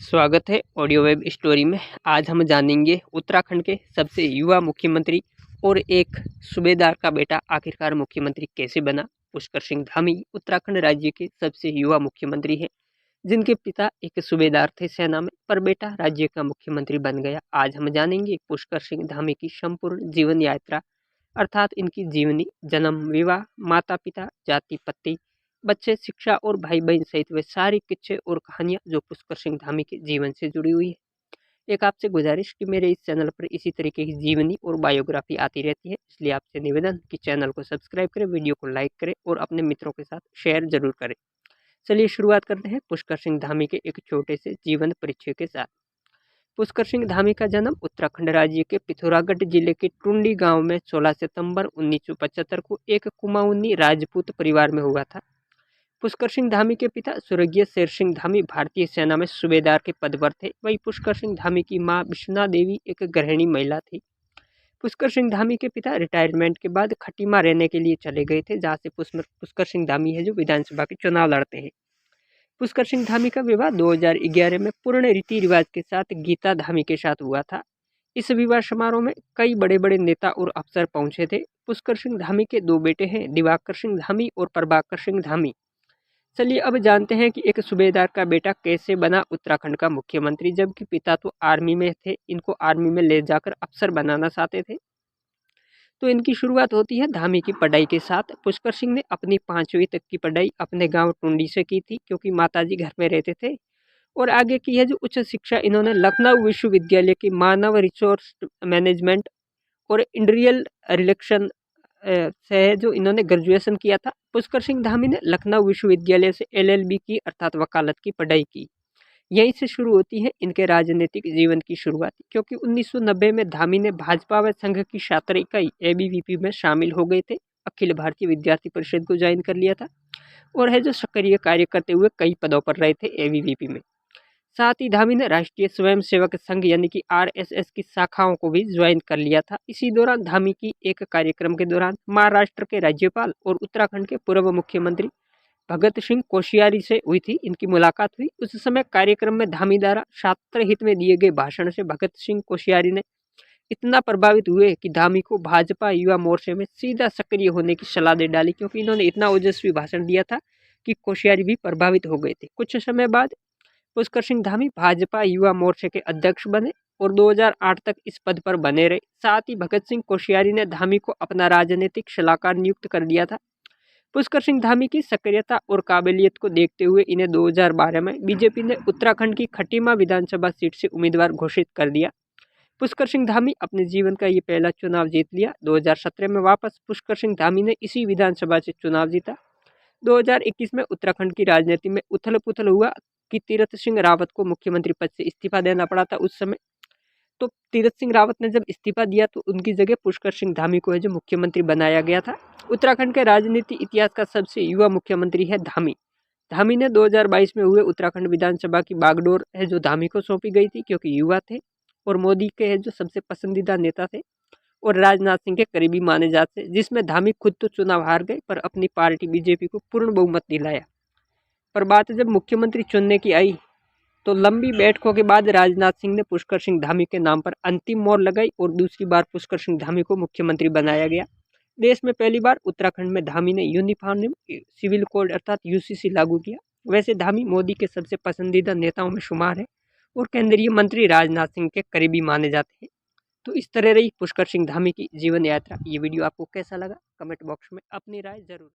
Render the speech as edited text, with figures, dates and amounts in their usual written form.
स्वागत है audio web story में। आज हम जानेंगे उत्तराखंड के सबसे युवा मुख्यमंत्री और एक सूबेदार का बेटा आखिरकार मुख्यमंत्री कैसे बना। पुष्कर सिंह धामी उत्तराखंड राज्य के सबसे युवा मुख्यमंत्री हैं, जिनके पिता एक सूबेदार थे सेना में, पर बेटा राज्य का मुख्यमंत्री बन गया। आज हम जानेंगे पुष्कर सिंह धामी की संपूर्ण जीवन यात्रा, अर्थात इनकी जीवनी, जन्म, विवाह, माता पिता, जाति पति, बच्चे, शिक्षा और भाई बहन सहित वे सारी किस्से और कहानियां जो पुष्कर सिंह धामी के जीवन से जुड़ी हुई है। एक आपसे गुजारिश कि मेरे इस चैनल पर इसी तरीके की जीवनी और बायोग्राफी आती रहती है, इसलिए आपसे निवेदन कि चैनल को सब्सक्राइब करें, वीडियो को लाइक करें और अपने मित्रों के साथ शेयर जरूर करें। चलिए शुरुआत करते हैं पुष्कर सिंह धामी के एक छोटे से जीवन परिचय के साथ। पुष्कर सिंह धामी का जन्म उत्तराखंड राज्य के पिथौरागढ़ जिले के टुंडी गांव में 16 सितंबर 1975 को एक कुमाऊनी राजपूत परिवार में हुआ था। पुष्कर सिंह धामी के पिता स्वर्गीय शेर सिंह धामी भारतीय सेना में सूबेदार के पद पर थे। वहीं पुष्कर सिंह धामी की मां विश्वनाथ देवी एक गृहिणी महिला थी। पुष्कर सिंह धामी के पिता रिटायरमेंट के बाद खटीमा रहने के लिए चले गए थे, जहां से पुष्कर सिंह धामी है जो विधानसभा के चुनाव लड़ते हैं। पुष्कर सिंह धामी का विवाह 2011 में पूर्ण रीति रिवाज के साथ गीता धामी के साथ हुआ था। इस विवाह समारोह में कई बड़े बड़े नेता और अफसर पहुंचे थे। पुष्कर सिंह धामी के दो बेटे हैं, दिवाकर सिंह धामी और प्रभाकर सिंह धामी। चलिए अब जानते हैं कि एक सूबेदार का बेटा कैसे बना उत्तराखंड का मुख्यमंत्री, जबकि पिता तो आर्मी में थे, इनको आर्मी में ले जाकर अफसर बनाना चाहते थे। तो इनकी शुरुआत होती है धामी की पढ़ाई के साथ। पुष्कर सिंह ने अपनी 5वीं तक की पढ़ाई अपने गांव टुंडी से की थी, क्योंकि माताजी घर में रहते थे। और आगे की है जो उच्च शिक्षा इन्होंने लखनऊ विश्वविद्यालय की मानव रिसोर्स मैनेजमेंट और इंडस्ट्रियल रिलेशन से है जो इन्होंने ग्रेजुएशन किया था। पुष्कर सिंह धामी ने लखनऊ विश्वविद्यालय से LLB की, अर्थात वकालत की पढ़ाई की। यहीं से शुरू होती है इनके राजनीतिक जीवन की शुरुआत, क्योंकि 1990 में धामी ने भाजपा व संघ की छात्र इकाई ABVP में शामिल हो गए थे। अखिल भारतीय विद्यार्थी परिषद को ज्वाइन कर लिया था और है जो सक्रिय कार्य करते हुए कई पदों पर रहे थे ABVP में। साथ ही धामी ने राष्ट्रीय स्वयंसेवक संघ यानी कि RSS की शाखाओं को भी ज्वाइन कर लिया था। इसी दौरान धामी की एक कार्यक्रम के दौरान महाराष्ट्र के राज्यपाल और उत्तराखंड के पूर्व मुख्यमंत्री भगत सिंह कोश्यारी से हुई थी, इनकी मुलाकात हुई। उस समय कार्यक्रम में धामी द्वारा छात्र हित में दिए गए भाषण से भगत सिंह कोश्यारी ने इतना प्रभावित हुए कि धामी को भाजपा युवा मोर्चे में सीधा सक्रिय होने की सलाह दे डाली, क्योंकि इन्होंने इतना ओजस्वी भाषण दिया था कि कोश्यारी भी प्रभावित हो गए थे। कुछ समय बाद पुष्कर सिंह धामी भाजपा युवा मोर्चे के अध्यक्ष बने और 2008 तक इस पद पर बने रहे। साथ ही भगत सिंह कोश्यारी ने धामी को अपना राजनीतिक सलाहकार नियुक्त कर दिया था। पुष्कर सिंह धामी की सक्रियता और काबिलियत को देखते हुए इन्हें 2012 में बीजेपी ने उत्तराखंड की खटीमा विधानसभा सीट से उम्मीदवार घोषित कर दिया। पुष्कर सिंह धामी अपने जीवन का ये पहला चुनाव जीत लिया। 2017 में वापस पुष्कर सिंह धामी ने इसी विधानसभा से चुनाव जीता। 2021 में उत्तराखंड की राजनीति में उथल पुथल हुआ कि तीरथ सिंह रावत को मुख्यमंत्री पद से इस्तीफा देना पड़ा था उस समय। तो तीरथ सिंह रावत ने जब इस्तीफा दिया तो उनकी जगह पुष्कर सिंह धामी को है जो मुख्यमंत्री बनाया गया था। उत्तराखंड के राजनीति इतिहास का सबसे युवा मुख्यमंत्री है धामी। धामी ने 2022 में हुए उत्तराखंड विधानसभा की बागडोर है जो धामी को सौंपी गई थी, क्योंकि युवा थे और मोदी के है जो सबसे पसंदीदा नेता थे और राजनाथ सिंह के करीबी माने जाते थे, जिसमें धामी खुद तो चुनाव हार गए पर अपनी पार्टी बीजेपी को पूर्ण बहुमत दिलाया। पर बात जब मुख्यमंत्री चुनने की आई तो लंबी बैठकों के बाद राजनाथ सिंह ने पुष्कर सिंह धामी के नाम पर अंतिम मोहर लगाई और दूसरी बार पुष्कर सिंह धामी को मुख्यमंत्री बनाया गया। देश में पहली बार उत्तराखंड में धामी ने यूनिफॉर्म सिविल कोड अर्थात UCC लागू किया। वैसे धामी मोदी के सबसे पसंदीदा नेताओं में शुमार है और केंद्रीय मंत्री राजनाथ सिंह के करीबी माने जाते हैं। तो इस तरह रही पुष्कर सिंह धामी की जीवन यात्रा। ये वीडियो आपको कैसा लगा, कमेंट बॉक्स में अपनी राय जरूर